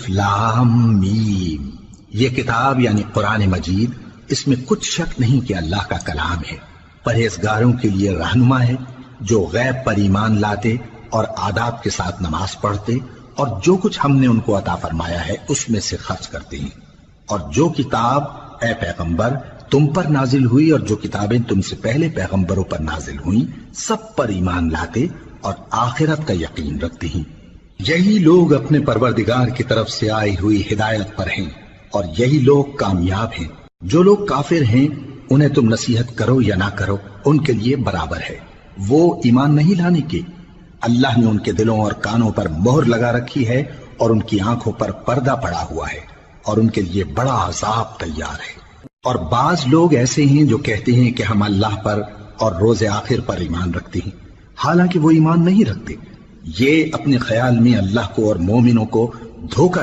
لام میم، یہ کتاب یعنی قرآن مجید، اس میں کچھ شک نہیں کہ اللہ کا کلام ہے، پرہیزگاروں کے لیے رہنما ہے جو غیب پر ایمان لاتے اور آداب کے ساتھ نماز پڑھتے اور جو کچھ ہم نے ان کو عطا فرمایا ہے اس میں سے خرچ کرتے ہیں، اور جو کتاب اے پیغمبر تم پر نازل ہوئی اور جو کتابیں تم سے پہلے پیغمبروں پر نازل ہوئیں سب پر ایمان لاتے اور آخرت کا یقین رکھتے ہیں۔ یہی لوگ اپنے پروردگار کی طرف سے آئی ہوئی ہدایت پر ہیں اور یہی لوگ کامیاب ہیں۔ جو لوگ کافر ہیں انہیں تم نصیحت کرو یا نہ کرو ان کے لیے برابر ہے، وہ ایمان نہیں لانے کے۔ اللہ نے ان کے دلوں اور کانوں پر مہر لگا رکھی ہے اور ان کی آنکھوں پر پردہ پڑا ہوا ہے اور ان کے لیے بڑا عذاب تیار ہے۔ اور بعض لوگ ایسے ہیں جو کہتے ہیں کہ ہم اللہ پر اور روز آخر پر ایمان رکھتے ہیں، حالانکہ وہ ایمان نہیں رکھتے۔ یہ اپنے خیال میں اللہ کو اور مومنوں کو دھوکہ